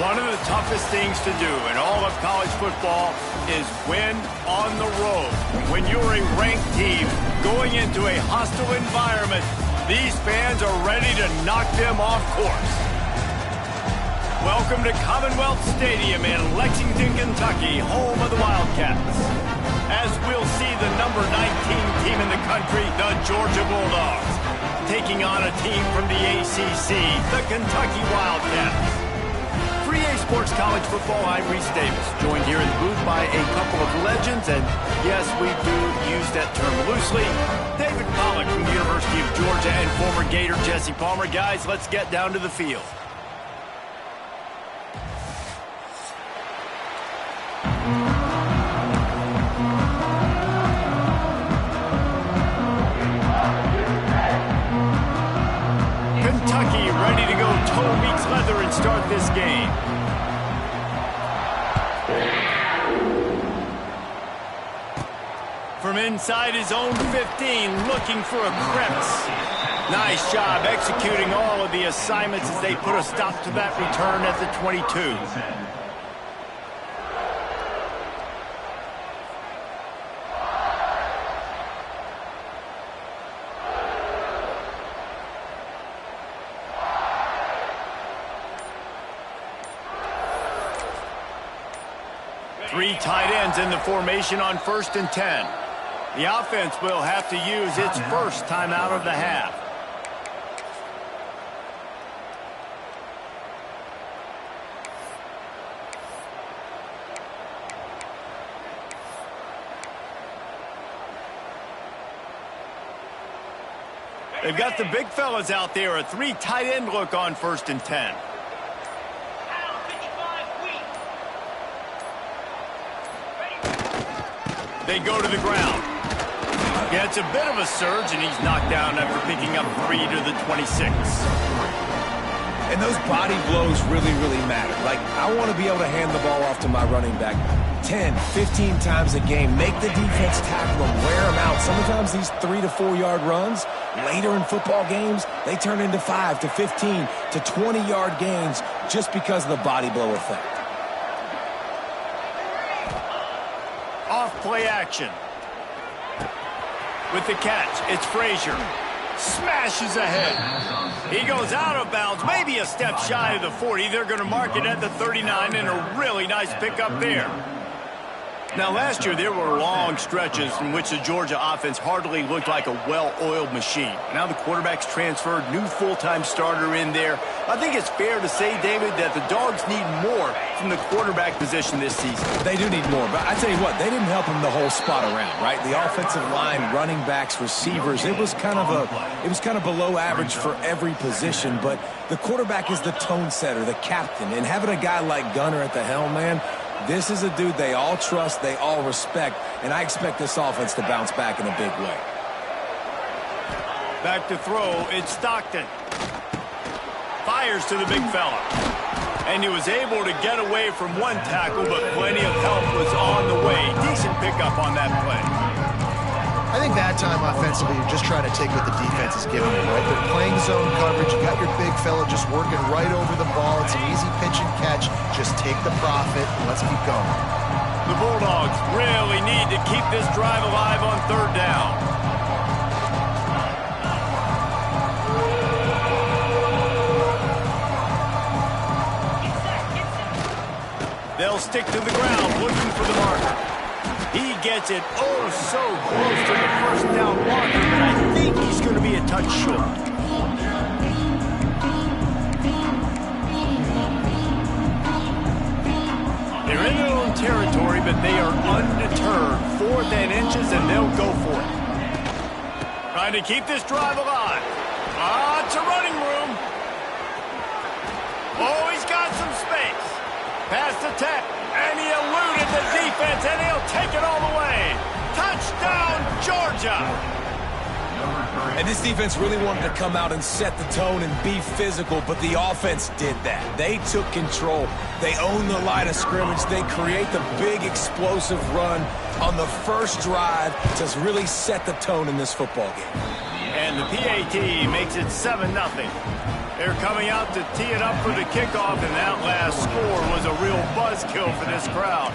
One of the toughest things to do in all of college football is win on the road. When you're a ranked team going into a hostile environment, these fans are ready to knock them off course. Welcome to Commonwealth Stadium in Lexington, Kentucky, home of the Wildcats. As we'll see the number 19 team in the country, the Georgia Bulldogs, taking on a team from the ACC, the Kentucky Wildcats. For EA Sports College Football, I'm Reese Davis, joined here in the booth by a couple of legends, and yes, we do use that term loosely. David Pollack from the University of Georgia and former Gator Jesse Palmer. Guys, let's get down to the field. Kentucky ready to go toe meets leather and start this game. From inside his own 15, looking for a crevice. Nice job executing all of the assignments as they put a stop to that return at the 22. Three tight ends in the formation on 1st and 10. The offense will have to use its first timeout of the half. They've got the big fellas out there, a three tight end look on 1st and 10. They go to the ground. Yeah, it's a bit of a surge, and he's knocked down after picking up 3 to the 26. And those body blows really, really matter. Like, I want to be able to hand the ball off to my running back 10, 15 times a game. Make the defense tackle them, wear them out. Sometimes these 3 to 4 yard runs, later in football games, they turn into 5 to 15 to 20 yard gains just because of the body blow effect. Off-play action. With the catch, it's Frazier. Smashes ahead. He goes out of bounds, maybe a step shy of the 40. They're going to mark it at the 39, and a really nice pickup there. Now, last year, there were long stretches in which the Georgia offense hardly looked like a well-oiled machine. Now the quarterback's transferred, new full-time starter in there. I think it's fair to say, David, that the Dogs need more from the quarterback position this season. They do need more, but I tell you what, they didn't help him the whole spot around, right? The offensive line, running backs, receivers, it was kind of below average for every position, but the quarterback is the tone setter, the captain, and having a guy like Gunner at the helm, man, this is a dude they all trust, they all respect, and I expect this offense to bounce back in a big way. Back to throw, it's Stockton. Fires to the big fella. And he was able to get away from one tackle, but plenty of help was on the way. Decent pickup on that play. I think that time offensively, you're just trying to take what the defense is giving you, right? They're playing zone coverage. You got your big fella just working right over the ball. It's an easy pitch and catch. Just take the profit and let's keep going. The Bulldogs really need to keep this drive alive on 3rd down. They'll stick to the ground looking for the marker. He gets it oh so close to the 1st down marker, but I think he's going to be a touch short. They're in their own territory, but they are undeterred. 4th and inches, and they'll go for it. Trying to keep this drive alive. It's a running room. Oh, he's got some space. Pass to Tech, and he eluded the defense, and he'll take it all the way. Touchdown, Georgia! And this defense really wanted to come out and set the tone and be physical, but the offense did that. They took control. They owned the line of scrimmage. They create the big explosive run on the first drive to really set the tone in this football game. And the PAT makes it 7-0. They're coming out to tee it up for the kickoff, and that last score was a real buzzkill for this crowd.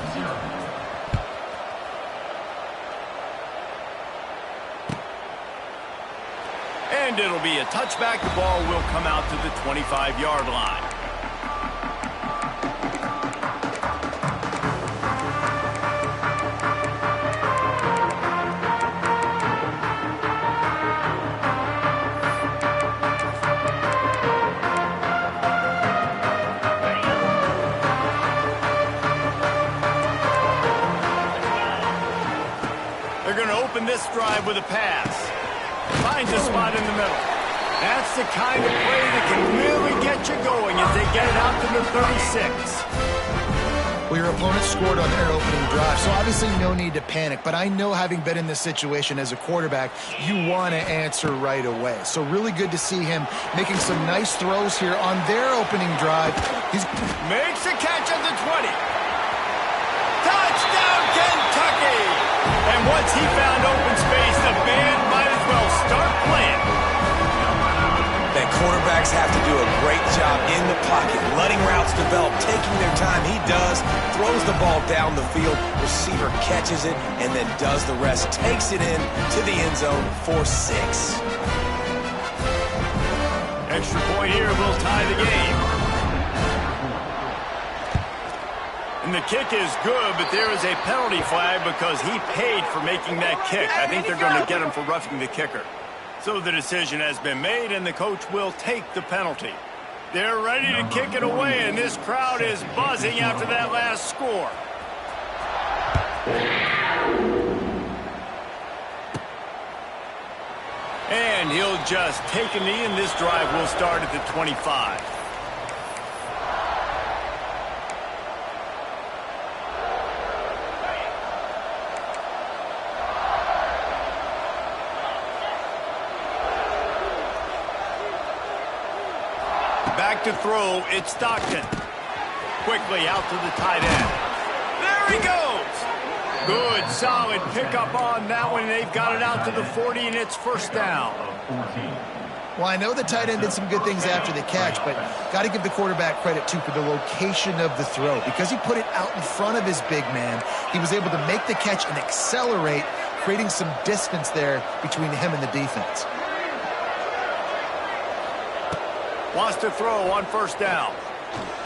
And it'll be a touchback. The ball will come out to the 25-yard line. They're going to open this drive with a pass. Finds a spot in the middle. That's the kind of play that can really get you going as they get it out to the 36. Well, your opponent scored on their opening drive, so obviously no need to panic. But I know, having been in this situation as a quarterback, you want to answer right away. So really good to see him making some nice throws here on their opening drive. He makes a catch at the 20. Touchdown, Kentucky! And once he found open space, the band might as well start playing. And quarterbacks have to do a great job in the pocket, letting routes develop, taking their time. He does, throws the ball down the field, receiver catches it, and then does the rest, takes it in to the end zone for 6. Extra point here will tie the game. And the kick is good, but there is a penalty flag because he paid for making that kick. I think they're going to get him for roughing the kicker. So the decision has been made, and the coach will take the penalty. They're ready to kick it away, and this crowd is buzzing after that last score. And he'll just take a knee, and this drive will start at the 25. Back to throw, it's Stockton. Quickly out to the tight end. There he goes! Good, solid pickup on that one. They've got it out to the 40, and it's first down. Well, I know the tight end did some good things after the catch, but got to give the quarterback credit, too, for the location of the throw. Because he put it out in front of his big man, he was able to make the catch and accelerate, creating some distance there between him and the defense. Wants to throw on first down.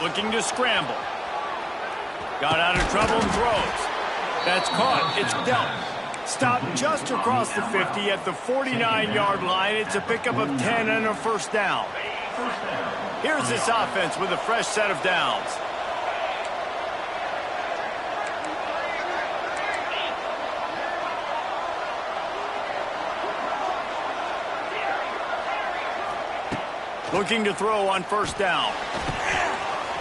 Looking to scramble. Got out of trouble and throws. That's caught. It's dealt. Stopped just across the 50 at the 49-yard line. It's a pickup of 10 and a first down. Here's this offense with a fresh set of downs. Looking to throw on first down.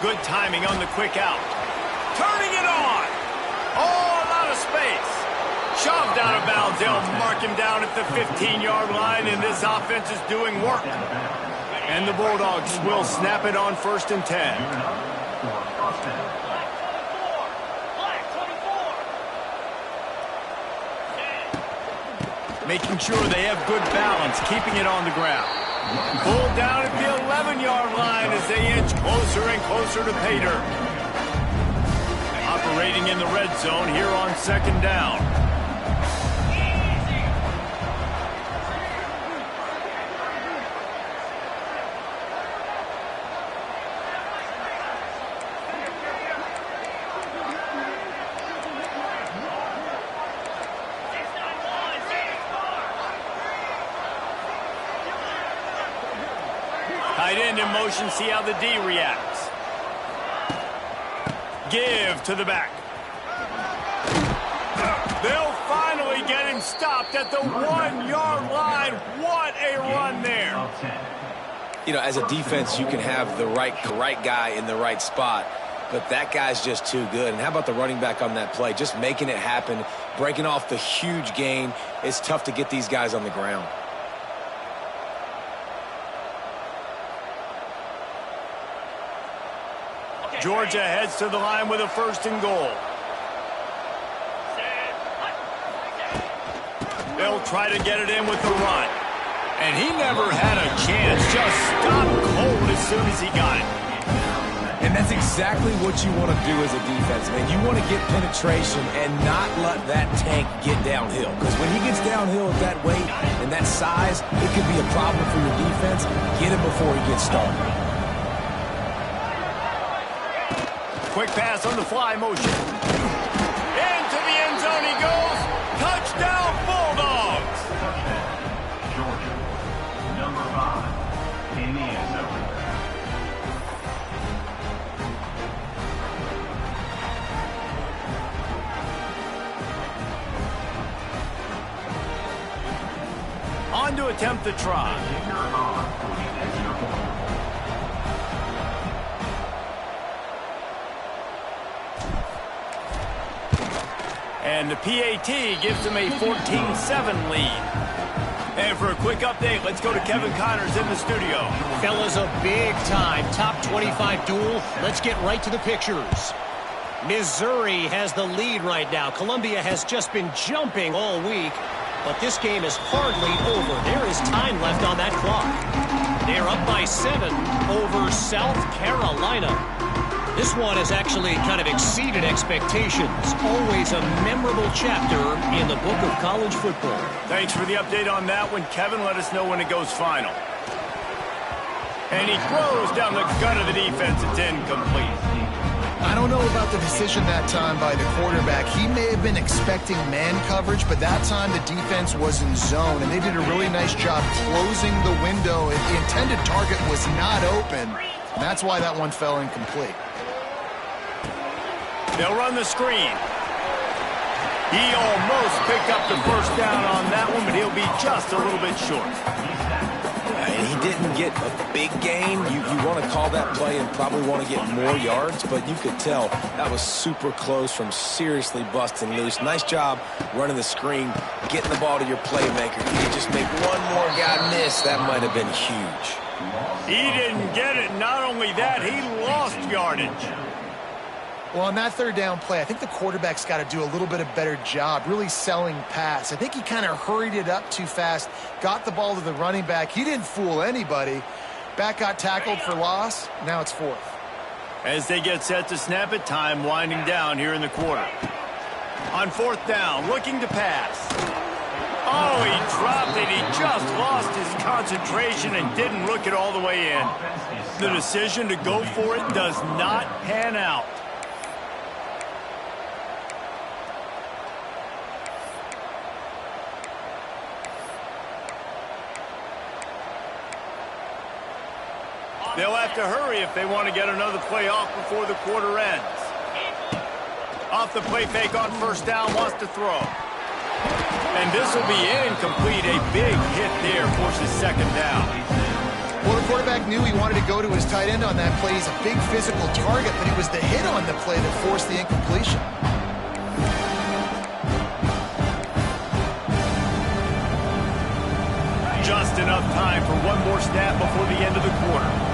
Good timing on the quick out. Turning it on. Oh, a lot of space. Shoved out of bounds. They'll mark him down at the 15-yard line, and this offense is doing work. And the Bulldogs will snap it on first and 10. Making sure they have good balance, keeping it on the ground. Pulled down at the 11-yard line as they inch closer and closer to pay dirt. Operating in the red zone here on second down. Tight end in motion, see how the D reacts. Give to the back. They'll finally get him stopped at the 1-yard line. What a run there. You know, as a defense, you can have the right guy in the right spot, but that guy's just too good. And how about the running back on that play? Just making it happen, breaking off the huge gain. It's tough to get these guys on the ground. Georgia heads to the line with a first and goal. They'll try to get it in with the run. And he never had a chance. Just stopped cold as soon as he got it. And that's exactly what you want to do as a defense, man. You want to get penetration and not let that tank get downhill. Because when he gets downhill at that weight and that size, it could be a problem for your defense. Get him before he gets started. Quick pass on the fly motion. Into the end zone he goes. Touchdown, Bulldogs. Georgia, number 5 in the end zone. On to attempt the try. And the PAT gives them a 14-7 lead. And for a quick update, let's go to Kevin Connors in the studio. Fellas, a big-time top 25 duel. Let's get right to the pictures. Missouri has the lead right now. Columbia has just been jumping all week. But this game is hardly over. There is time left on that clock. They're up by 7 over South Carolina. This one has actually kind of exceeded expectations. Always a memorable chapter in the book of college football. Thanks for the update on that one, Kevin. Let us know when it goes final. And he throws down the gut of the defense. It's incomplete. I don't know about the decision that time by the quarterback. He may have been expecting man coverage, but that time the defense was in zone, and they did a really nice job closing the window. The intended target was not open, and that's why that one fell incomplete. They'll run the screen. He almost picked up the first down on that one, but he'll be just a little bit short. And he didn't get a big gain. You want to call that play and probably want to get more yards, but you could tell that was super close from seriously busting loose. Nice job running the screen, getting the ball to your playmaker. If you just make one more guy miss, that might have been huge. He didn't get it. Not only that, he lost yardage. Well, on that third down play, I think the quarterback's got to do a little bit of better job really selling pass. I think he kind of hurried it up too fast, got the ball to the running back. He didn't fool anybody. Back got tackled for loss. Now it's 4th. As they get set to snap it, time winding down here in the quarter. On 4th down, looking to pass. Oh, he dropped it. He just lost his concentration and didn't look it all the way in. The decision to go for it does not pan out. They'll have to hurry if they want to get another play off before the quarter ends. Off the play fake on 1st down, wants to throw. And this will be incomplete. A big hit there, forces 2nd down. Well, the quarterback knew he wanted to go to his tight end on that play. He's a big physical target, but it was the hit on the play that forced the incompletion. Just enough time for one more snap before the end of the quarter.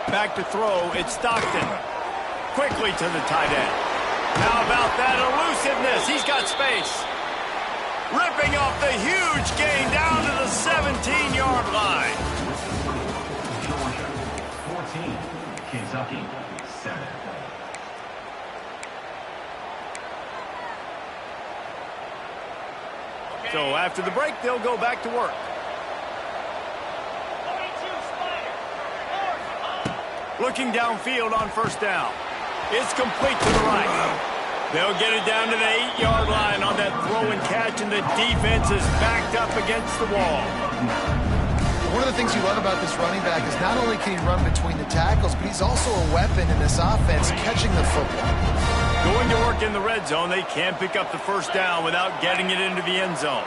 Back to throw, it's Stockton. Quickly to the tight end. How about that elusiveness? He's got space. Ripping off the huge gain down to the 17-yard line. Georgia, 14. Kentucky, 7. So after the break, they'll go back to work. Looking downfield on 1st down. It's complete to the right. They'll get it down to the 8-yard line on that throw and catch, and the defense is backed up against the wall. One of the things you love about this running back is not only can he run between the tackles, but he's also a weapon in this offense catching the football. Going to work in the red zone, they can't pick up the 1st down without getting it into the end zone.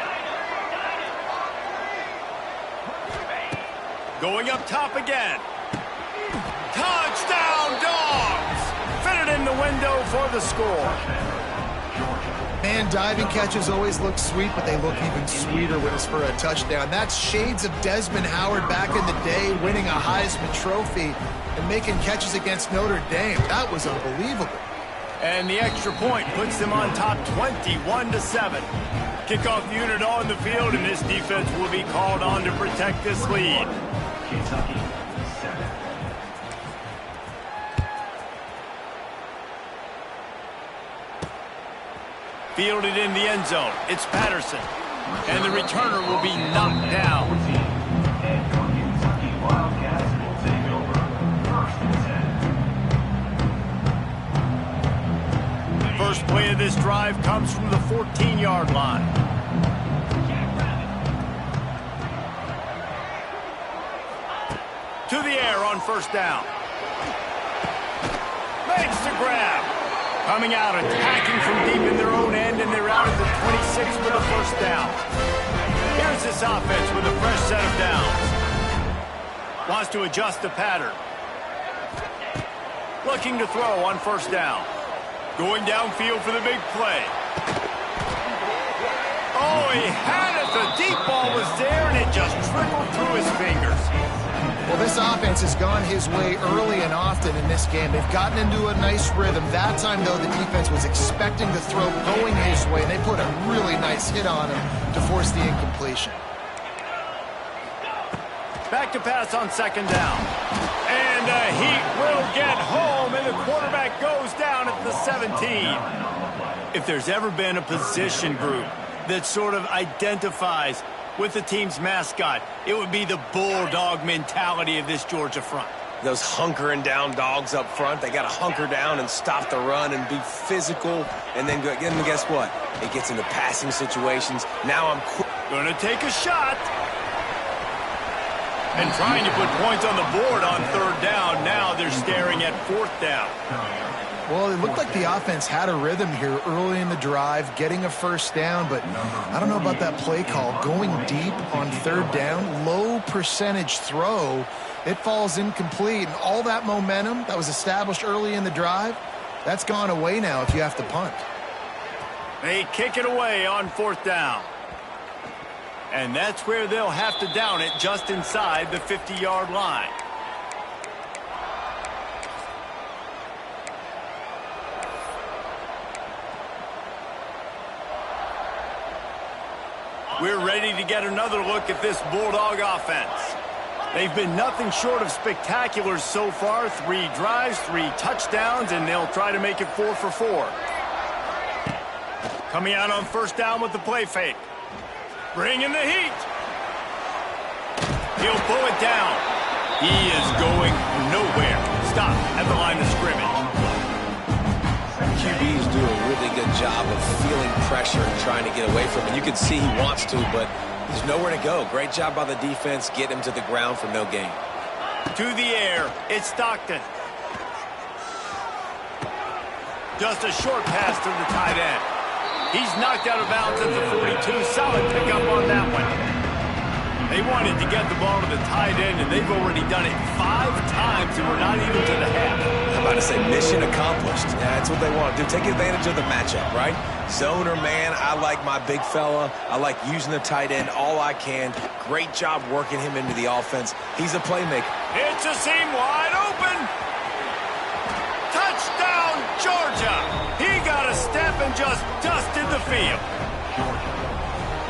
Going up top again. Touchdown, Dogs! Fit it in the window for the score. Man, diving catches always look sweet, but they look even sweeter when it's for a touchdown. That's shades of Desmond Howard back in the day, winning a Heisman Trophy and making catches against Notre Dame. That was unbelievable. And the extra point puts them on top 21-7. Kickoff unit on the field, and this defense will be called on to protect this lead. Kentucky, 7. Fielded in the end zone. It's Patterson. And the returner will be knocked down. And your Kentucky Wildcats will take over 1st and 10. First play of this drive comes from the 14-yard line. To the air on first down. Makes the grab. Coming out, attacking from deep in their own end, and they're out at the 26 with a first down. Here's this offense with a fresh set of downs. Wants to adjust the pattern. Looking to throw on first down. Going downfield for the big play. Oh, he had it. The deep ball was there, and it just trickled through his fingers. Well, this offense has gone his way early and often in this game. They've gotten into a nice rhythm. That time, though, the defense was expecting the throw going his way, and they put a really nice hit on him to force the incompletion. Back to pass on second down. And he will get home, and the quarterback goes down at the 17. If there's ever been a position group that sort of identifies with the team's mascot, it would be the bulldog mentality of this Georgia front. Those hunkering down dogs up front, they got to hunker down and stop the run and be physical. And then guess what? It gets into passing situations. Now I'm going to take a shot. And trying to put points on the board on third down. Now they're staring at fourth down. Well, it looked like the offense had a rhythm here early in the drive, getting a first down, but I don't know about that play call. Going deep on third down, low percentage throw, it falls incomplete, and all that momentum that was established early in the drive, that's gone away now if you have to punt. They kick it away on fourth down. And that's where they'll have to down it, just inside the 50-yard line. We're ready to get another look at this Bulldog offense. They've been nothing short of spectacular so far. 3 drives, 3 touchdowns, and they'll try to make it 4 for 4. Coming out on first down with the play fake. Bringing the heat. He'll pull it down. He is going nowhere. Stop at the line of scrimmage. QBs do a really good job of feeling pressure and trying to get away from it. You can see he wants to, but there's nowhere to go. Great job by the defense, getting him to the ground for no gain. To the air, it's Stockton. Just a short pass to the tight end. He's knocked out of bounds at the 42. Solid pickup on that one. They wanted to get the ball to the tight end, and they've already done it 5 times, and we're not even to the half. I'm about to say mission accomplished. Yeah, that's what they want to do. Take advantage of the matchup, right? Zone or man, I like my big fella. I like using the tight end all I can. Great job working him into the offense. He's a playmaker. It's a seam wide open. Touchdown, Georgia. He got a step and just dusted the field.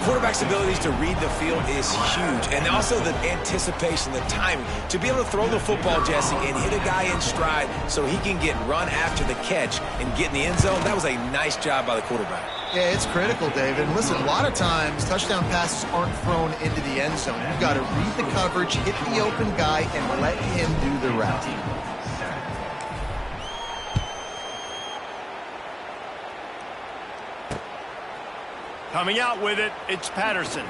Quarterback's abilities to read the field is huge, and also the anticipation, the timing. To be able to throw the football, Jesse, and hit a guy in stride so he can get run after the catch and get in the end zone, that was a nice job by the quarterback. Yeah, it's critical, David. And listen, a lot of times touchdown passes aren't thrown into the end zone. You've got to read the coverage, hit the open guy, and let him do the route. Coming out with it, it's Patterson.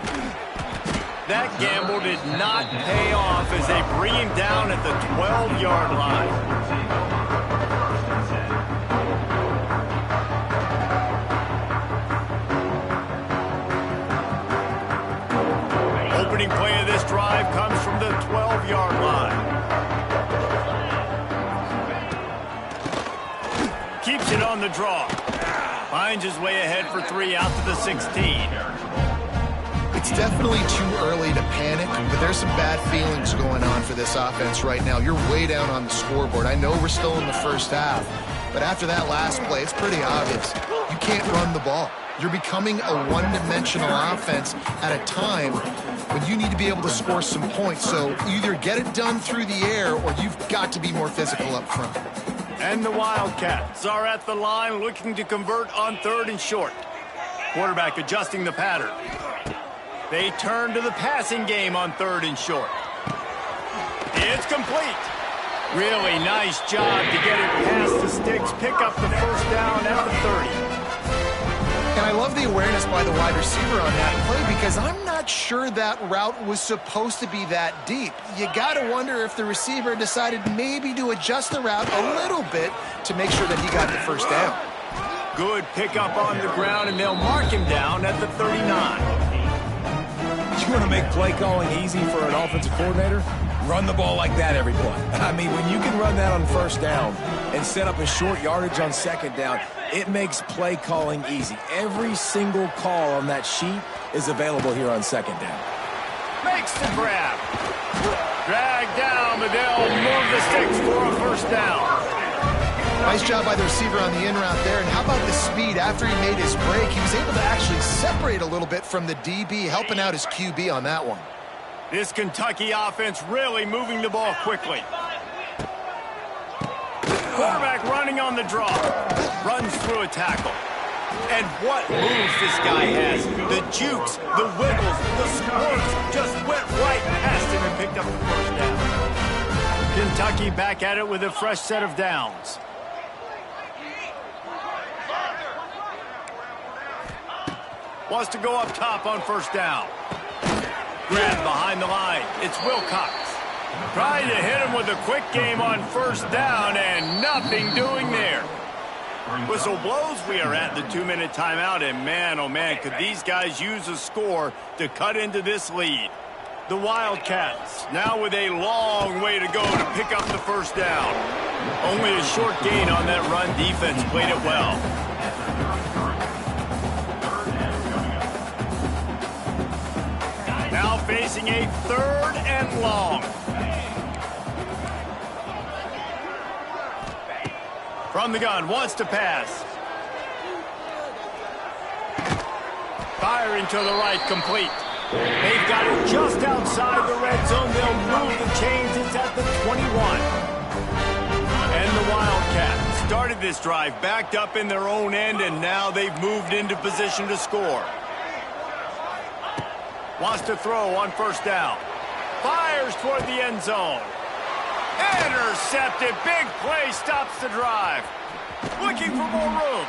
That gamble did not pay off as they bring him down at the 12-yard line. Opening play of this drive comes from the 12-yard line. Keeps it on the draw. Finds his way ahead for 3 out to the 16. It's definitely too early to panic, but there's some bad feelings going on for this offense right now. You're way down on the scoreboard. I know we're still in the first half, But after that last play, it's pretty obvious. You can't run the ball. You're becoming a one-dimensional offense at a time when you need to be able to score some points. So either get it done through the air or you've got to be more physical up front. And the Wildcats are at the line looking to convert on 3rd and short. Quarterback adjusting the pattern. They turn to the passing game on 3rd and short. It's complete. Really nice job to get it past the sticks, pick up the first down at the 30. And I love the awareness by the wide receiver on that play because I'm not sure that route was supposed to be that deep. You got to wonder if the receiver decided maybe to adjust the route a little bit to make sure that he got the first down. Good pickup on the ground, and they'll mark him down at the 39. You want to make play calling easy for an offensive coordinator? Run the ball like that every play. I mean, when you can run that on first down and set up a short yardage on second down, it makes play calling easy. Every single call on that sheet is available here on second down. Makes the grab. Drag down, but they'll move the sticks for a first down. Nice job by the receiver on the in route there. And how about the speed? After he made his break, he was able to actually separate a little bit from the DB, helping out his QB on that one. This Kentucky offense really moving the ball quickly. Quarterback running on the draw. Runs through a tackle. And what moves this guy has. The jukes, the wiggles, the squirts just went right past him and picked up the first down. Kentucky back at it with a fresh set of downs. Wants to go up top on first down. Grab behind the line. It's Wilcox. Trying to hit him with a quick game on first down and nothing doing there. Whistle blows. We are at the 2-minute timeout, and man, oh man, could these guys use a score to cut into this lead. The Wildcats now with a long way to go to pick up the first down. Only a short gain on that run. Defense played it well. Now facing a 3rd and long. From the gun, wants to pass. Firing to the right, complete. They've got it just outside the red zone. They'll move the chains. It's at the 21. And the Wildcats started this drive backed up in their own end, and now they've moved into position to score. Wants to throw on first down. Fires toward the end zone. Intercepted. Big play stops the drive. Looking for more room.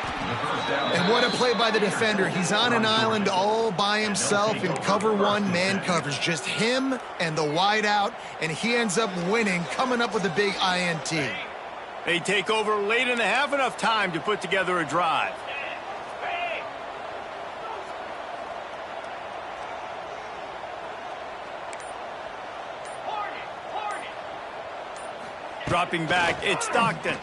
And what a play by the defender. He's on an island all by himself in cover one, man coverage. Just him and the wide out, and he ends up winning, coming up with a big INT. They take over late in the half, enough time to put together a drive. Dropping back, it's Stockton.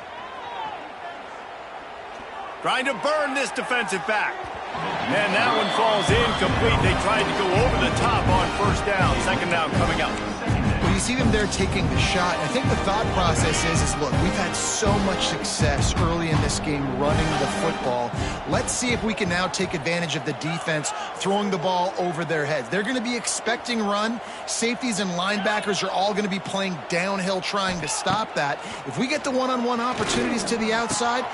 Trying to burn this defensive back. And that one falls incomplete. They tried to go over the top on first down. Second down coming up. Well, you see them there taking the shot. I think the thought process is look, we've had so much success early in this game running the football. Let's see if we can now take advantage of the defense throwing the ball over their heads. They're going to be expecting run. Safeties and linebackers are all going to be playing downhill trying to stop that. If we get the one-on-one opportunities to the outside.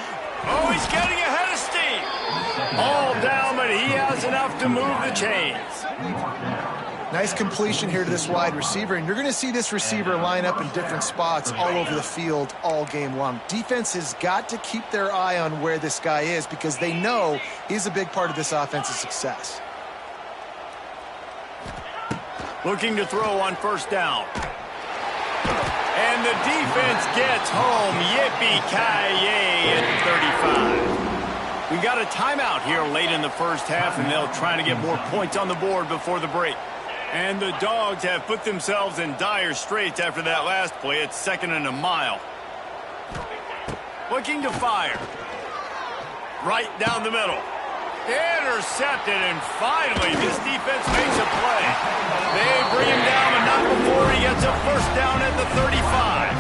Oh, he's getting ahead of steam. All down, but he has enough to move the chains. Nice completion here to this wide receiver, and you're going to see this receiver line up in different spots all over the field all game long. Defense has got to keep their eye on where this guy is because they know he's a big part of this offense's success. Looking to throw on first down. And the defense gets home. Yippee-ki-yay at 35. We got a timeout here late in the first half, and they'll try to get more points on the board before the break. And the Dogs have put themselves in dire straits after that last play. It's 2nd and a mile. Looking to fire. Right down the middle. Intercepted, and finally this defense makes a play. They bring him down, but not before he gets a first down at the 35.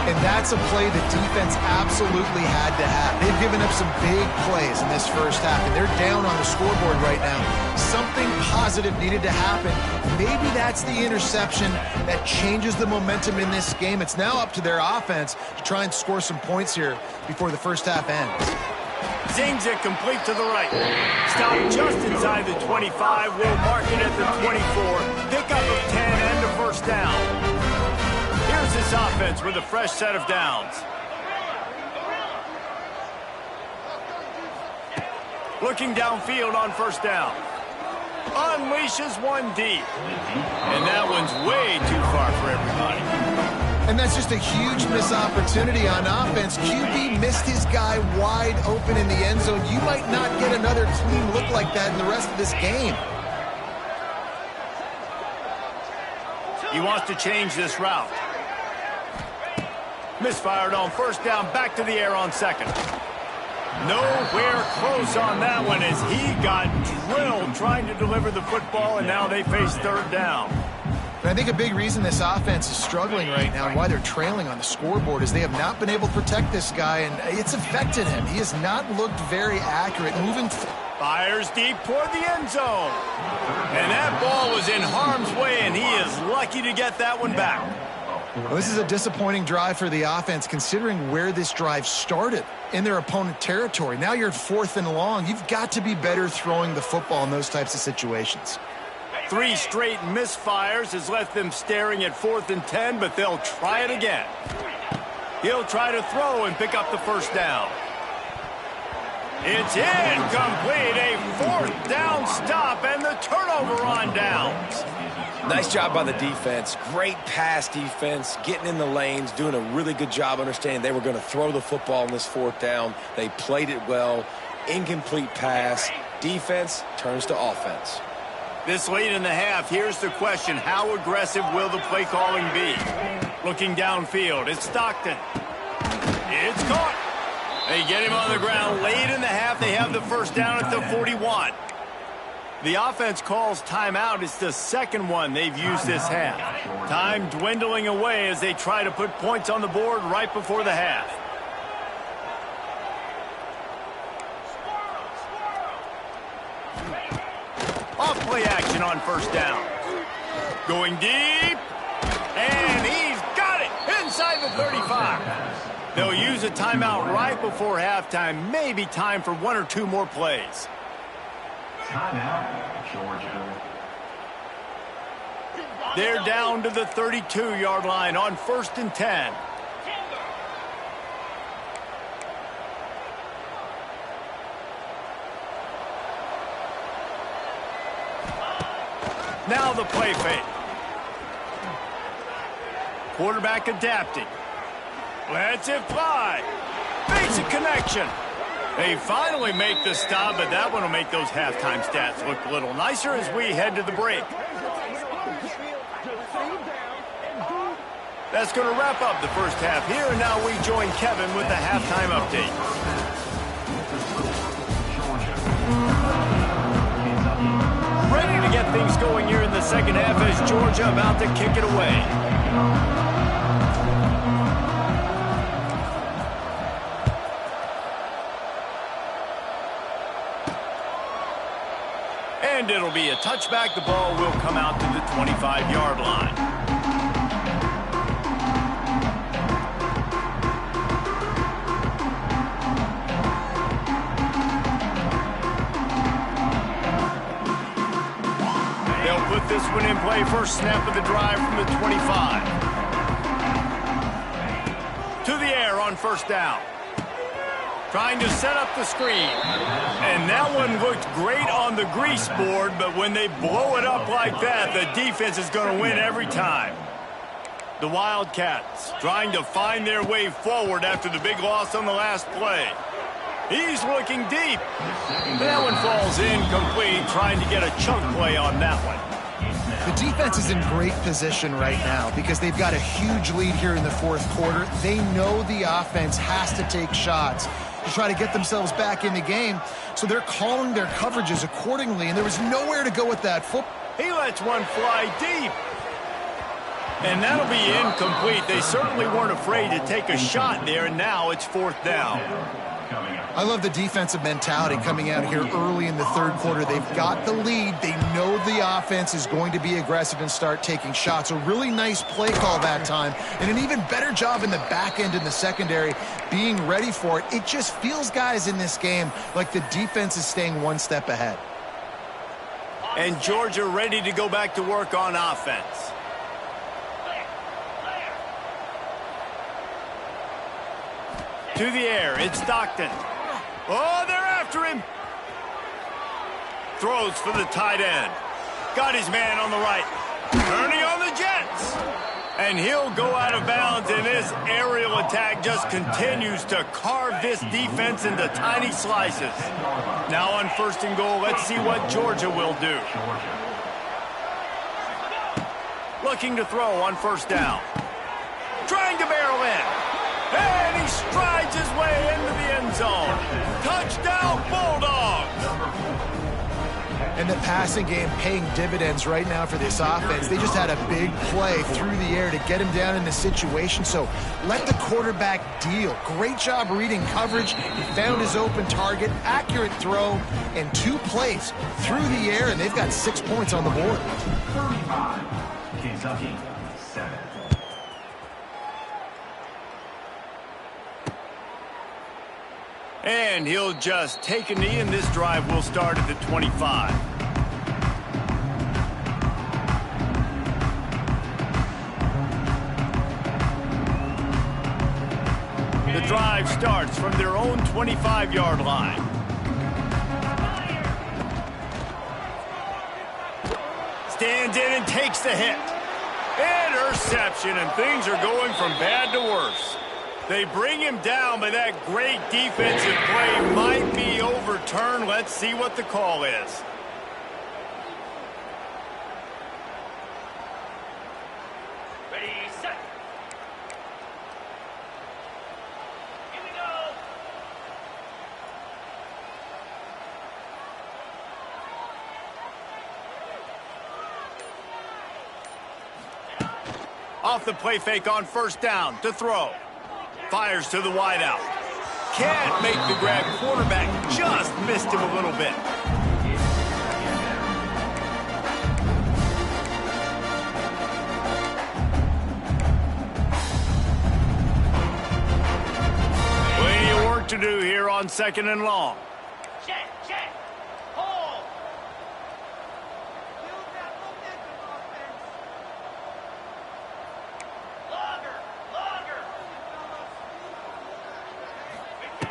And that's a play the defense absolutely had to have. They've given up some big plays in this first half, and they're down on the scoreboard right now. Something positive needed to happen. Maybe that's the interception that changes the momentum in this game. It's now up to their offense to try and score some points here before the first half ends. Zings it complete to the right. Stop just inside the 25. Will mark it at the 24. Pickup of 10 and a first down. Here's this offense with a fresh set of downs. Looking downfield on first down. Unleashes one deep. And that one's way too far for everybody. And that's just a huge missed opportunity on offense. QB missed his guy wide open in the end zone. You might not get another clean look like that in the rest of this game. He wants to change this route. Misfired on first down, back to the air on second. Nowhere close on that one as he got drilled trying to deliver the football, and now they face third down. And I think a big reason this offense is struggling right now and why they're trailing on the scoreboard is they have not been able to protect this guy, and it's affected him. He has not looked very accurate moving forward. Fires deep toward the end zone. And that ball was in harm's way, and he is lucky to get that one back. Well, this is a disappointing drive for the offense considering where this drive started in their opponent territory. Now you're at 4th and long. You've got to be better throwing the football in those types of situations. 3 straight misfires has left them staring at 4th and 10, but they'll try it again. He'll try to throw and pick up the first down. It's incomplete, a 4th down stop, and the turnover on downs. Nice job by the defense. Great pass defense, getting in the lanes, doing a really good job understanding they were going to throw the football in this 4th down. They played it well. Incomplete pass. Defense turns to offense. This late in the half, here's the question. How aggressive will the play calling be? Looking downfield, it's Stockton. It's caught. They get him on the ground late in the half. They have the first down at the 41. The offense calls timeout. It's the second one they've used this half. Time dwindling away as they try to put points on the board right before the half. Off play action on first down. Going deep. And he's got it inside the 35. They'll use a timeout right before halftime. Maybe time for 1 or 2 more plays. Timeout, Georgia. They're down to the 32-yard line on 1st and 10. Now the play fake. Quarterback adapting. Lets it fly. Basic connection. They finally make the stop, but that one will make those halftime stats look a little nicer as we head to the break. That's going to wrap up the first half here, and now we join Kevin with the halftime update. Ready to get things going here in the second half as Georgia about to kick it away. And it'll be a touchback. The ball will come out to the 25-yard line. They'll put this one in play. First snap of the drive from the 25. To the air on first down. Trying to set up the screen. And that one looked great on the grease board, but when they blow it up like that, the defense is going to win every time. The Wildcats trying to find their way forward after the big loss on the last play. He's looking deep. That one falls incomplete, trying to get a chunk play on that one. The defense is in great position right now because they've got a huge lead here in the 4th quarter. They know the offense has to take shots to try to get themselves back in the game, so they're calling their coverages accordingly, and there was nowhere to go with that football. He lets one fly deep. And that'll be incomplete. They certainly weren't afraid to take a shot there, and now it's 4th down. I love the defensive mentality coming out here early in the third quarter. They've got the lead. They know the offense is going to be aggressive and start taking shots. A really nice play call that time, and an even better job in the back end in the secondary being ready for it. It just feels, guys, in this game like the defense is staying one step ahead. And Georgia ready to go back to work on offense. To the air, it's Stockton. Oh, they're after him. Throws for the tight end. Got his man on the right. Turning on the Jets. And he'll go out of bounds, and this aerial attack just continues to carve this defense into tiny slices. Now on 1st and goal, let's see what Georgia will do. Looking to throw on 1st down. Trying to barrel in. And he strides his way into the end zone. Touchdown, Bulldogs! And the passing game paying dividends right now for this offense. They just had a big play through the air to get him down in the situation. So let the quarterback deal. Great job reading coverage. He found his open target, accurate throw, and 2 plays through the air, and they've got 6 points on the board. 35, Kentucky 7. And he'll just take a knee, and this drive will start at the 25. The drive starts from their own 25-yard line. Stands in and takes the hit. Interception, and things are going from bad to worse. They bring him down, but that great defensive play might be overturned. Let's see what the call is. Ready, set. Here we go. Off the play fake on 1st down to throw. Fires to the wideout. Can't make the grab. Quarterback just missed him a little bit. Plenty of work to do here on 2nd and long. Check, check. Hold.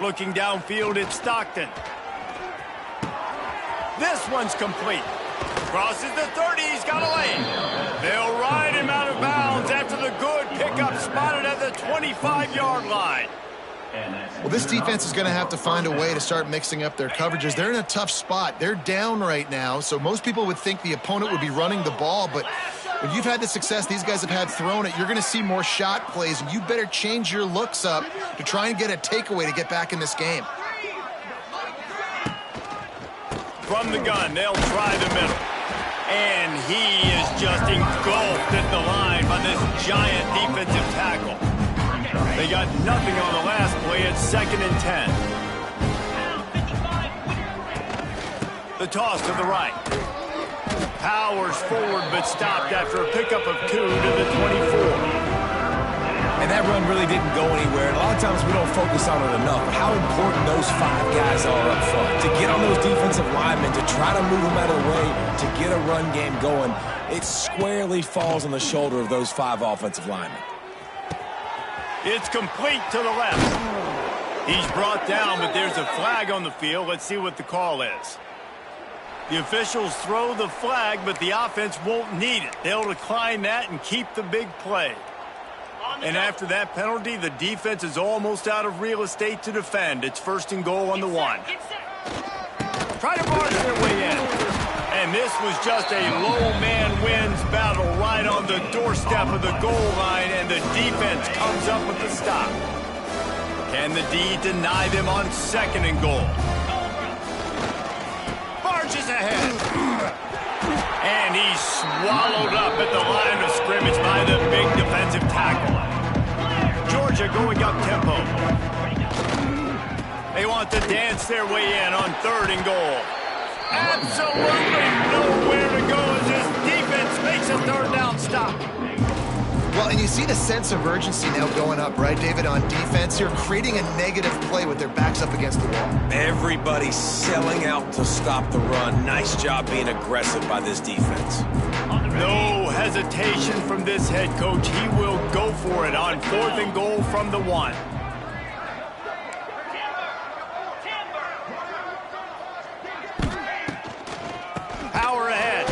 Looking downfield, it's Stockton. This one's complete. Crosses the 30, he's got a lane. They'll ride him out of bounds after the good pickup spotted at the 25-yard line. Well, this defense is going to have to find a way to start mixing up their coverages. They're in a tough spot. They're down right now, so most people would think the opponent would be running the ball, but when you've had the success these guys have had throwing it, you're going to see more shot plays, and you better change your looks up to try and get a takeaway to get back in this game. From the gun, they'll try the middle. And he is just engulfed at the line by this giant defensive tackle. They got nothing on the last play. It's 2nd and 10. The toss to the right. Powers forward, but stopped after a pickup of 2 to the 24. And that run really didn't go anywhere. And a lot of times we don't focus on it enough. But how important those 5 guys are up front. To get on those defensive linemen, to try to move them out of the way, to get a run game going, it squarely falls on the shoulder of those 5 offensive linemen. It's complete to the left. He's brought down, but there's a flag on the field. Let's see what the call is. The officials throw the flag, but the offense won't need it. They'll decline that and keep the big play. And after that penalty, the defense is almost out of real estate to defend. It's 1st and goal on the 1. Try to barge their way in. And this was just a low man wins battle right on the doorstep of the goal line, and the defense comes up with the stop. Can the D deny them on 2nd and goal? Barges ahead. And he's swallowed up at the line of scrimmage by the big tackle. Georgia going up tempo. They want to dance their way in on 3rd and goal. Absolutely nowhere to go as this defense makes a 3rd down stop. Well, and you see the sense of urgency now going up, right, David, on defense here, creating a negative play with their backs up against the wall. Everybody's selling out to stop the run. Nice job being aggressive by this defense. No hesitation from this head coach. He will go for it on 4th and goal from the 1. Power ahead.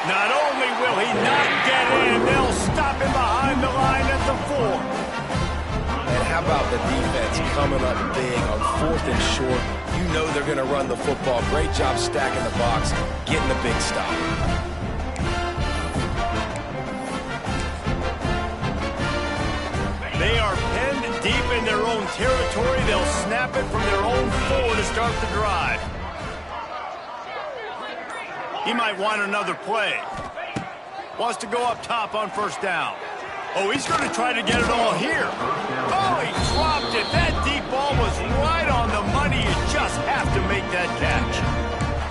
Not only will he not get in, they'll stop him behind the line at the 4. And how about the defense coming up big on 4th and short? You know they're going to run the football. Great job stacking the box, getting the big stop. They are penned deep in their own territory. They'll snap it from their own 4 to start the drive. He might want another play. Wants to go up top on 1st down. Oh, he's going to try to get it all here. Oh, he dropped it. That deep ball was right on the money. You just have to make that catch.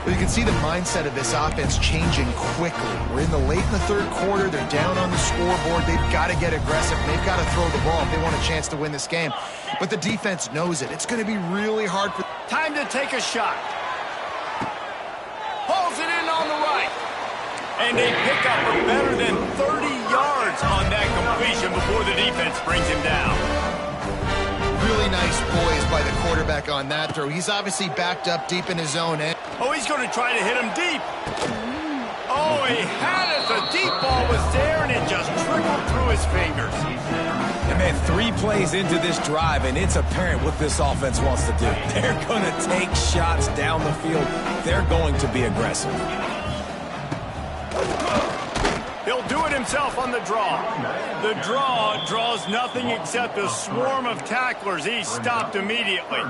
But you can see the mindset of this offense changing quickly. We're in the late in the 3rd quarter. They're down on the scoreboard. They've got to get aggressive. They've got to throw the ball if they want a chance to win this game. But the defense knows it. It's going to be really hard for... Time to take a shot. Pulls it in on the right. And they pick up a better than 30 yards on that completion before the defense brings him down. Really nice poise by the quarterback on that throw. He's obviously backed up deep in his own end. Oh, he's going to try to hit him deep. Oh, he had it. The deep ball was there, and it just trickled through his fingers. And man, 3 plays into this drive, and it's apparent what this offense wants to do. They're going to take shots down the field. They're going to be aggressive. He'll do it himself on the draw. The draw draws nothing except a swarm of tacklers. He's stopped immediately.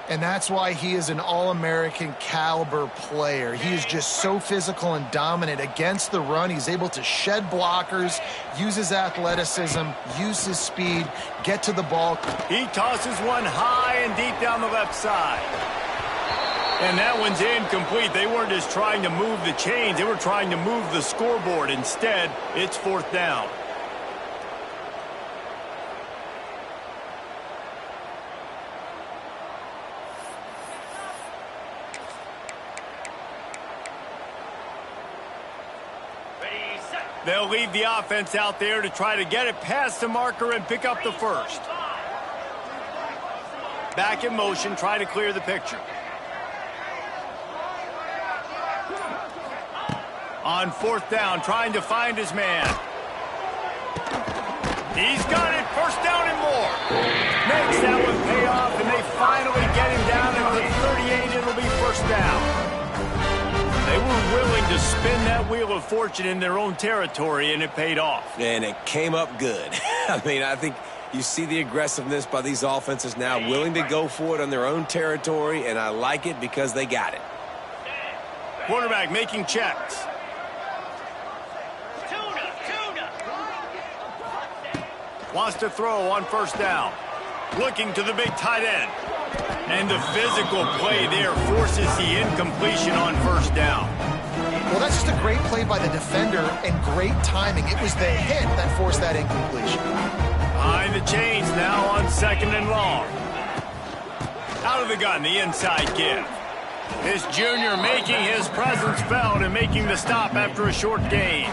And that's why he is an All-American caliber player. He is just so physical and dominant against the run. He's able to shed blockers, use his athleticism, use his speed, get to the ball. He tosses one high and deep down the left side. And that one's incomplete. They weren't just trying to move the chains. They were trying to move the scoreboard. Instead, it's 4th down. They'll leave the offense out there to try to get it past the marker and pick up the 1st. Back in motion, try to clear the picture. On 4th down, trying to find his man. He's got it, 1st down and more. Makes that one pay off, and they finally get him down at the 38. It'll be 1st down. They were willing to spin that wheel of fortune in their own territory, and it paid off. And it came up good. I mean, I think you see the aggressiveness by these offenses now, willing to go for it on their own territory, and I like it because they got it. Quarterback making checks. Wants to throw on 1st down. Looking to the big tight end. And the physical play there forces the incompletion on 1st down. Well, that's just a great play by the defender and great timing. It was the hit that forced that incompletion. Behind the chains now on 2nd and long. Out of the gun, the inside give. This junior making his presence felt and making the stop after a short gain.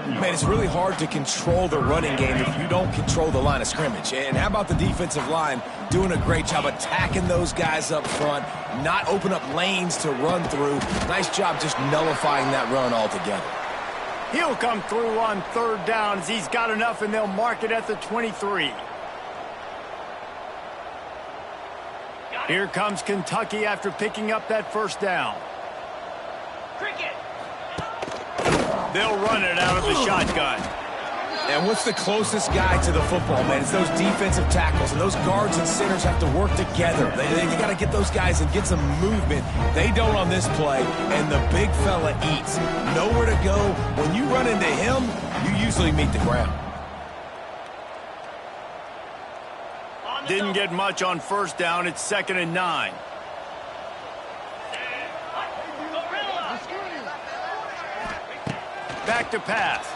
Man, it's really hard to control the running game if you don't control the line of scrimmage. And how about the defensive line doing a great job attacking those guys up front, not open up lanes to run through. Nice job just nullifying that run altogether. He'll come through on 3rd down as he's got enough, and they'll mark it at the 23. Here comes Kentucky after picking up that 1st down. They'll run it out of the shotgun. And what's the closest guy to the football, man? It's those defensive tackles, and those guards and centers have to work together. They got to get those guys and get some movement. They don't on this play, and the big fella eats. Nowhere to go. When you run into him, you usually meet the ground. Didn't get much on first down. It's 2nd and 9. Back to pass.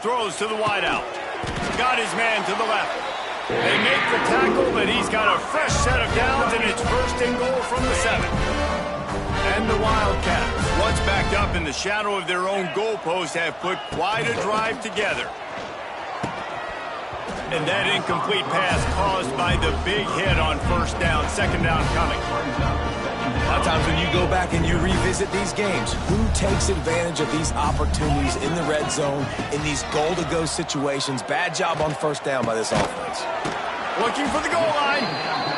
Throws to the wideout. Got his man to the left. They make the tackle, but he's got a fresh set of downs, and it's 1st and goal from the 7. And the Wildcats, once backed up in the shadow of their own goalpost, have put quite a drive together. And that incomplete pass caused by the big hit on first down, 2nd down coming. A lot of times when you go back and you revisit these games, who takes advantage of these opportunities in the red zone, in these goal-to-go situations? Bad job on first down by this offense. Looking for the goal line.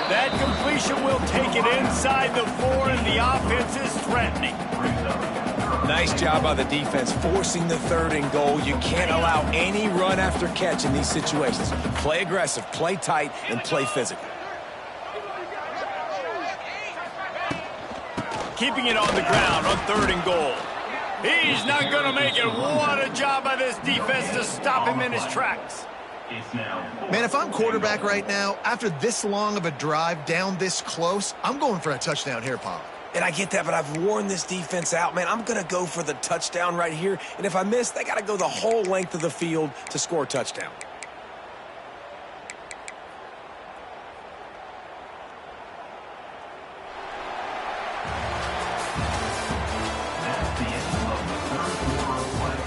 That completion will take it inside the 4, and the offense is threatening. Nice job by the defense forcing the 3rd and goal. You can't allow any run after catch in these situations. Play aggressive, play tight, and play physical. Keeping it on the ground on 3rd and goal. He's not going to make it. What a job by this defense to stop him in his tracks. Man, if I'm quarterback right now, after this long of a drive down this close, I'm going for a touchdown here, Paul. And I get that, but I've worn this defense out. Man, I'm going to go for the touchdown right here. And if I miss, they got to go the whole length of the field to score a touchdown. That's the end of the 3rd quarter of play.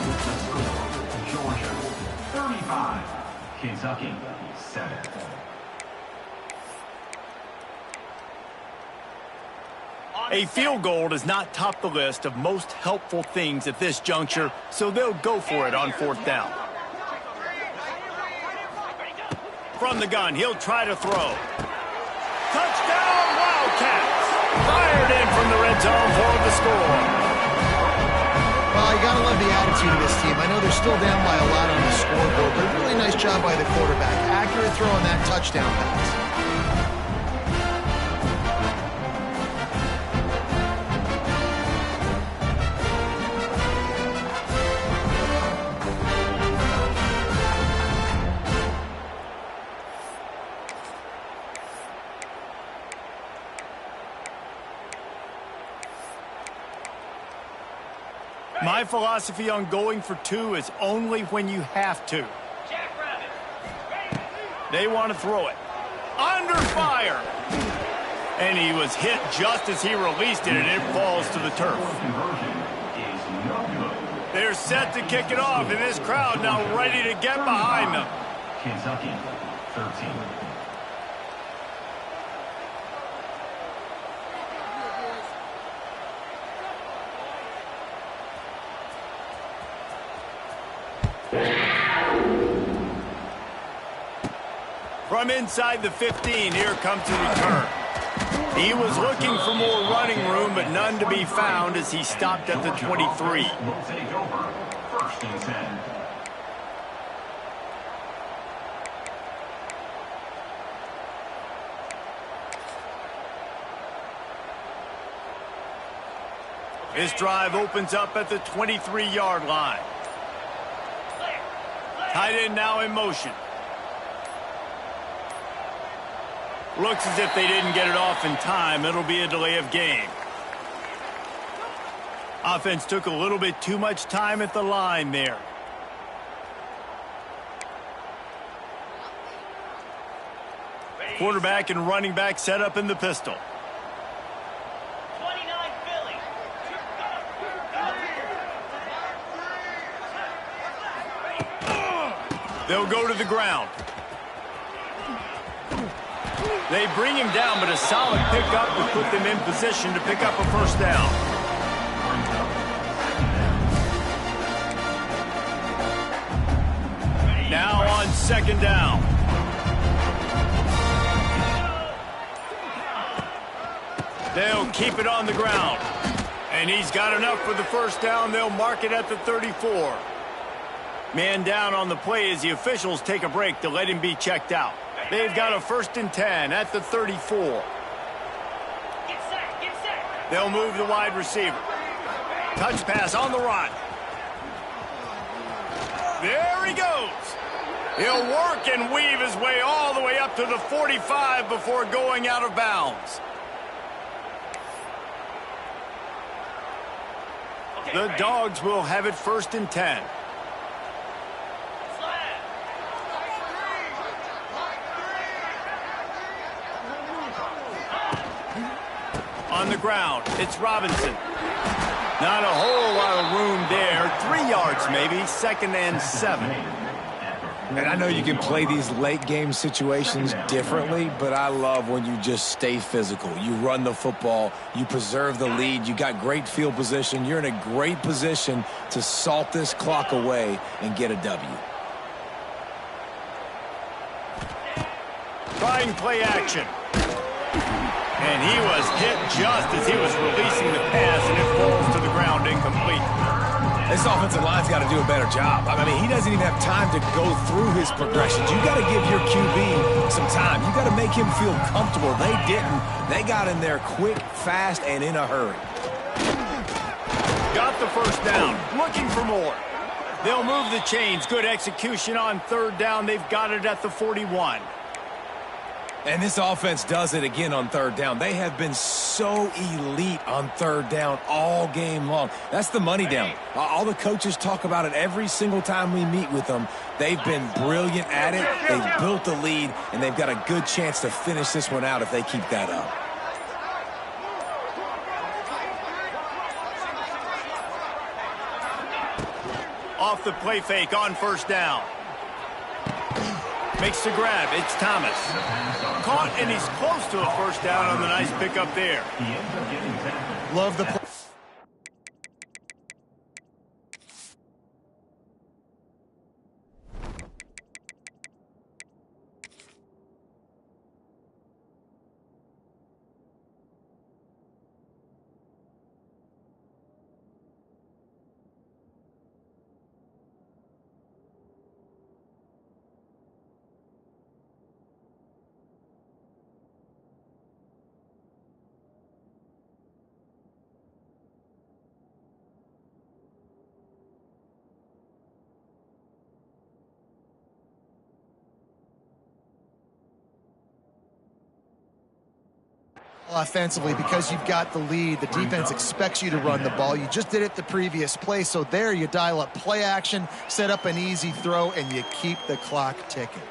With the score, Georgia 35, Kentucky 7. A field goal does not top the list of most helpful things at this juncture, so they'll go for it on 4th down. From the gun, he'll try to throw. Touchdown, Wildcats! Fired in from the red zone for the score. Well, you got to love the attitude of this team. I know they're still down by a lot on the scoreboard, but a really nice job by the quarterback. Accurate throw on that touchdown pass. My philosophy on going for 2 is only when you have to. They want to throw it. Under fire! And he was hit just as he released it, and it falls to the turf. They're set to kick it off, and this crowd now ready to get behind them. Kentucky 13. From inside the 15, here comes the return. He was looking for more running room, but none to be found as he stopped at the 23. Will take over 1st and 10. This drive opens up at the 23-yard line. Tight end now in motion. Looks as if they didn't get it off in time. It'll be a delay of game. Offense took a little bit too much time at the line there. Quarterback and running back set up in the pistol. 29 Philly. They'll go to the ground. They bring him down, but a solid pickup to put them in position to pick up a 1st down. Now on 2nd down. They'll keep it on the ground. And he's got enough for the 1st down. They'll mark it at the 34. Man down on the play as the officials take a break to let him be checked out. They've got a 1st and 10 at the 34. Get set, get set. They'll move the wide receiver. Touch pass on the run. There he goes. He'll work and weave his way all the way up to the 45 before going out of bounds. The Dogs will have it 1st and 10. On the ground, it's Robinson. Not a whole lot of room there. 3 yards maybe, 2nd and 7. And I know you can play these late game situations differently, but I love when you just stay physical. You run the football, you preserve the lead, you got great field position. You're in a great position to salt this clock away and get a W. Trying play action. And he was hit just as he was releasing the pass, and it falls to the ground incomplete. This offensive line's got to do a better job. I mean, he doesn't even have time to go through his progressions. You got to give your QB some time. You got to make him feel comfortable. They didn't. They got in there quick, fast, and in a hurry. Got the 1st down. Looking for more. They'll move the chains. Good execution on 3rd down. They've got it at the 41. And this offense does it again on 3rd down. They have been so elite on 3rd down all game long. That's the money down. All the coaches talk about it every single time we meet with them. They've been brilliant at it. They've built the lead, and they've got a good chance to finish this one out if they keep that up. Off the play fake on 1st down. Makes the grab. It's Thomas. Caught, and he's close to a 1st down on the nice pickup there. Love the play. Offensively, because you've got the lead, the defense expects you to run the ball. You just did it the previous play, so there you dial up play action, set up an easy throw, and you keep the clock ticking.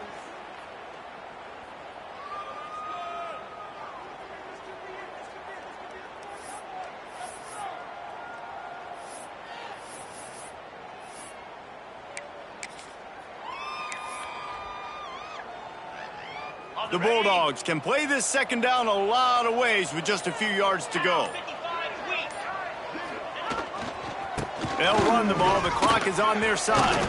The Bulldogs can play this 2nd down a lot of ways with just a few yards to go. They'll run the ball. The clock is on their side.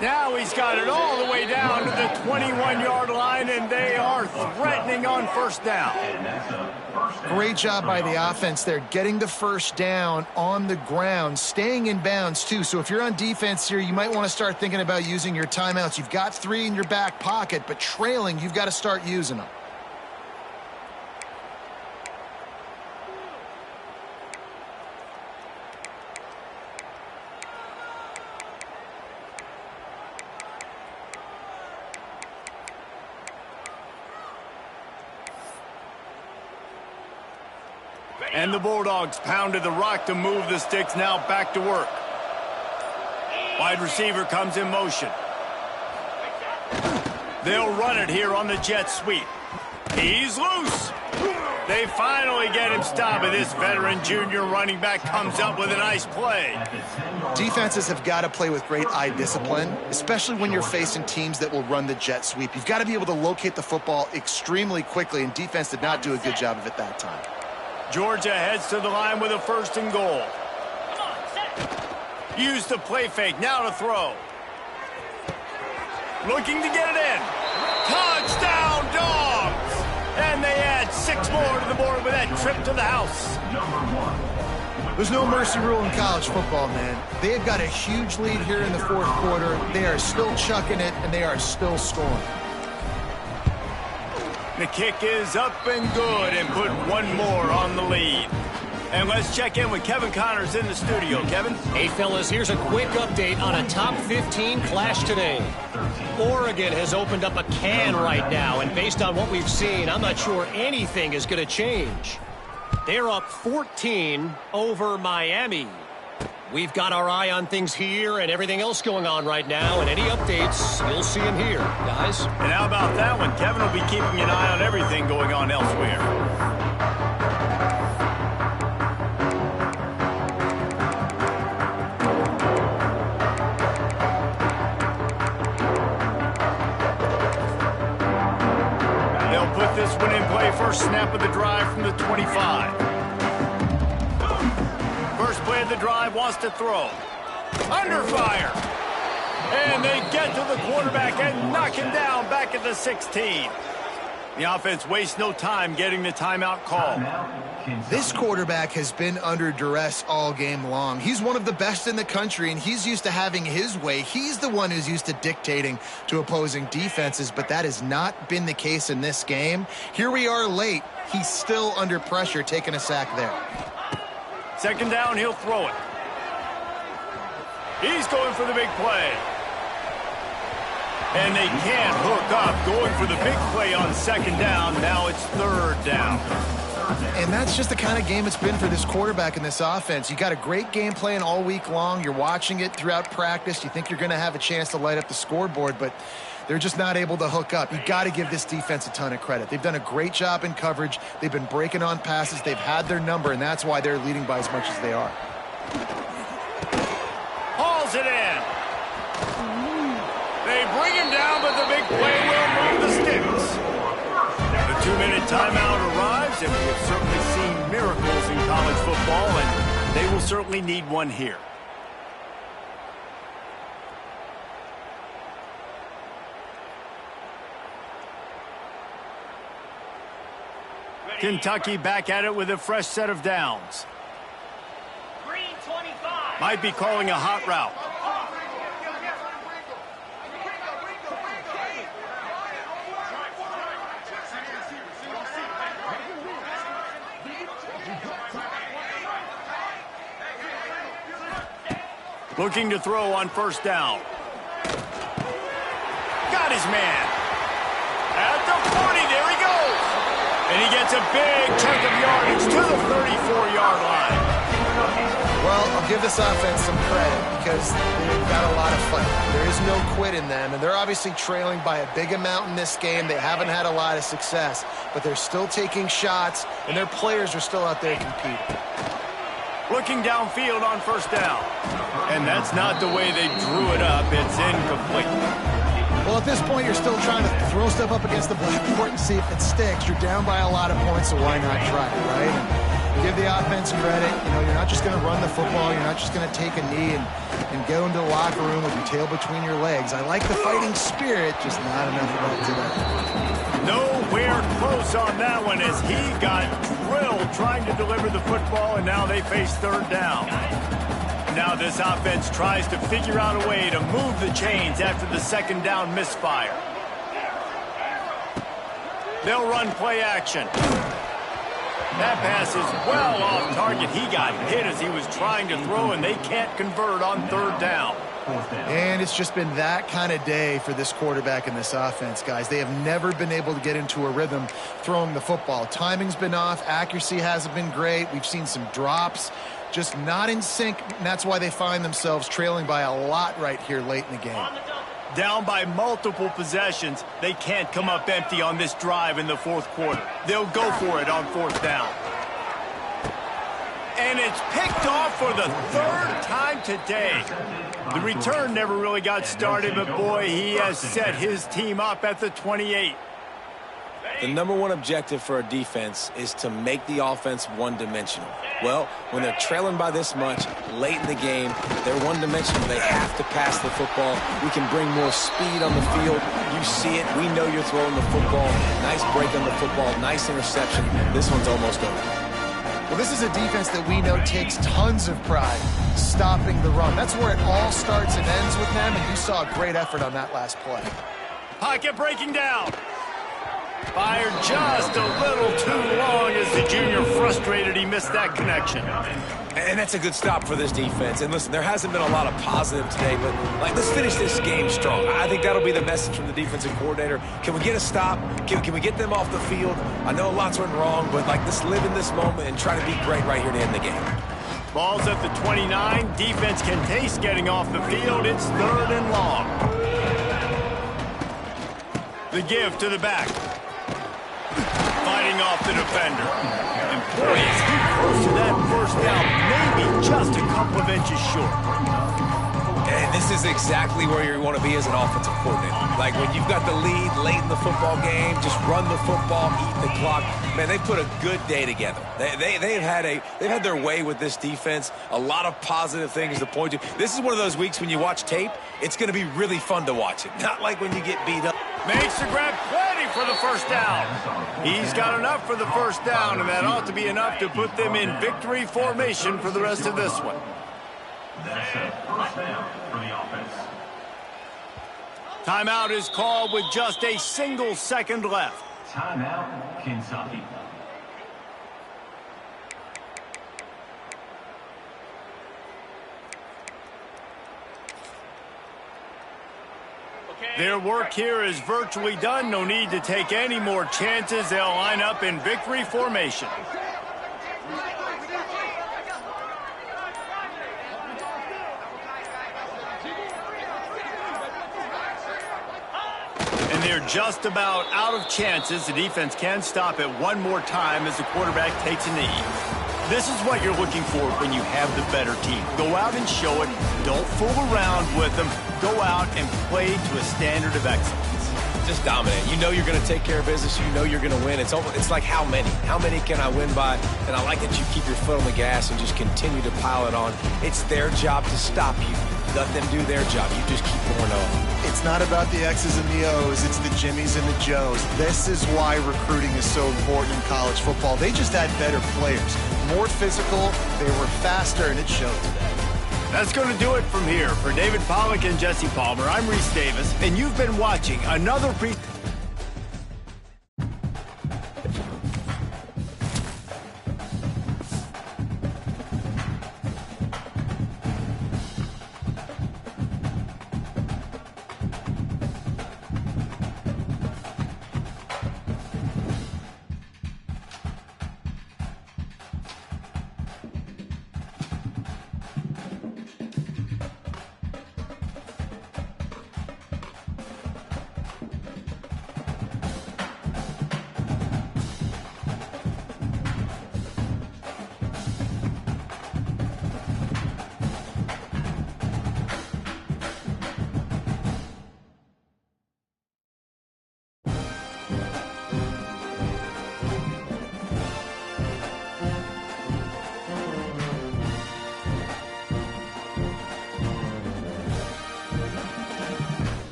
Now he's got it all the way down to the 21-yard line, and they are threatening on 1st down. Great job by the offense there, getting the 1st down on the ground, staying in bounds too. So if you're on defense here, you might want to start thinking about using your timeouts. You've got 3 in your back pocket, but trailing, you've got to start using them. And the Bulldogs pounded the rock to move the sticks, now back to work. Wide receiver comes in motion. They'll run it here on the jet sweep. He's loose. They finally get him stopped, and this veteran junior running back comes up with a nice play. Defenses have got to play with great eye discipline, especially when you're facing teams that will run the jet sweep. You've got to be able to locate the football extremely quickly, and defense did not do a good job of it that time. Georgia heads to the line with a 1st and goal. Use the play fake, now to throw. Looking to get it in. Touchdown, Dogs! And they add 6 more to the board with that trip to the house. There's no mercy rule in college football, man. They've got a huge lead here in the 4th quarter. They are still chucking it, and they are still scoring. The kick is up and good, and put 1 more on the lead. And let's check in with Kevin Connors in the studio. Kevin? Hey, fellas, here's a quick update on a top 15 clash today. Oregon has opened up a can right now, and based on what we've seen, I'm not sure anything is going to change. They're up 14 over Miami. We've got our eye on things here and everything else going on right now, and any updates, you'll see them here, guys. And how about that one? Kevin will be keeping an eye on everything going on elsewhere. Put this one in play. First snap of the drive from the 25. First play of the drive, wants to throw. Under fire. And they get to the quarterback and knock him down back at the 16. The offense wastes no time getting the timeout call. This quarterback has been under duress all game long. He's one of the best in the country, and he's used to having his way. He's the one who's used to dictating to opposing defenses, but that has not been the case in this game. Here we are late. He's still under pressure, taking a sack there. Second down, he'll throw it. He's going for the big play. And they can't hook up, going for the big play on second down. Now it's third down. And that's just the kind of game it's been for this quarterback in this offense. You got a great game plan all week long. You're watching it throughout practice. You think you're going to have a chance to light up the scoreboard, but they're just not able to hook up. You got to give this defense a ton of credit. They've done a great job in coverage. They've been breaking on passes. They've had their number, and that's why they're leading by as much as they are. Hauls it in. They bring him down, but the big play will move the sticks. The 2-minute timeout arrives, and we have certainly seen miracles in college football, and they will certainly need one here. Kentucky back at it with a fresh set of downs. Green 25. Might be calling a hot route. Looking to throw on first down. Got his man. At the 40, there he goes. And he gets a big chunk of yardage to the 34-yard line. Well, I'll give this offense some credit because they've got a lot of fight. There is no quit in them, and they're obviously trailing by a big amount in this game. They haven't had a lot of success, but they're still taking shots, and their players are still out there competing. Looking downfield on first down. And that's not the way they drew it up. It's incomplete. Well, at this point, you're still trying to throw stuff up against the blackboard and see if it sticks. You're down by a lot of points, so why not try it, right? And give the offense credit. You know, you're not just going to run the football. You're not just going to take a knee and go into the locker room with your tail between your legs. I like the fighting spirit, just not enough of that today. Nowhere close on that one as he got drilled trying to deliver the football, and now they face third down. Now this offense tries to figure out a way to move the chains after the second down misfire. They'll run play action. That pass is well off target. He got hit as he was trying to throw, and they can't convert on third down. And it's just been that kind of day for this quarterback and this offense, guys. They have never been able to get into a rhythm throwing the football. Timing's been off. Accuracy hasn't been great. We've seen some drops. Just not in sync, and that's why they find themselves trailing by a lot right here late in the game. Down by multiple possessions, they can't come up empty on this drive in the fourth quarter. They'll go for it on fourth down. And it's picked off for the third time today. The return never really got started, but boy, he has set his team up at the 28. The number one objective for a defense is to make the offense one-dimensional. Well, when they're trailing by this much late in the game, they're one-dimensional. They have to pass the football. We can bring more speed on the field. You see it. We know you're throwing the football. Nice break on the football. Nice interception. This one's almost over. Well, this is a defense that we know takes tons of pride stopping the run. That's where it all starts and ends with them, and you saw a great effort on that last play. Pocket breaking down. Fired just a little too long as the junior frustrated he missed that connection. And that's a good stop for this defense. And listen, there hasn't been a lot of positive today, but let's finish this game strong. I think that'll be the message from the defensive coordinator. Can we get a stop? Can we get them off the field? I know lots went wrong, but let's live in this moment and try to be great right here to end the game. Ball's at the 29. Defense can taste getting off the field. It's 3rd and long. The give to the back. Fighting off the defender. And boy, is he close to that first down. Maybe just a couple of inches short. And this is exactly where you want to be as an offensive coordinator. Like when you've got the lead late in the football game, just run the football, eat the clock. Man, they put a good day together. They've had their way with this defense. A lot of positive things to point to. This is one of those weeks when you watch tape, it's going to be really fun to watch it. Not like when you get beat up. Makes the grab, plenty for the first down. He's got enough for the first down, and that ought to be enough to put them in victory formation for the rest of this one. That's a first down for the offense. Timeout is called with just a single second left. Timeout, Kentucky. Their work here is virtually done. No need to take any more chances. They'll line up in victory formation. And they're just about out of chances. The defense can stop it one more time as the quarterback takes a knee. This is what you're looking for when you have the better team. Go out and show it. Don't fool around with them. Go out and play to a standard of excellence. Just dominate. You know you're going to take care of business. You know you're going to win. It's like how many? How many can I win by? And I like that you keep your foot on the gas and just continue to pile it on. It's their job to stop you. Let them do their job. You just keep going on. It's not about the X's and the O's. It's the Jimmies and the Joes. This is why recruiting is so important in college football. They just had better players. More physical, they were faster, and it showed today. That's going to do it from here. For David Pollack and Jesse Palmer, I'm Reese Davis, and you've been watching another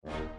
Bye.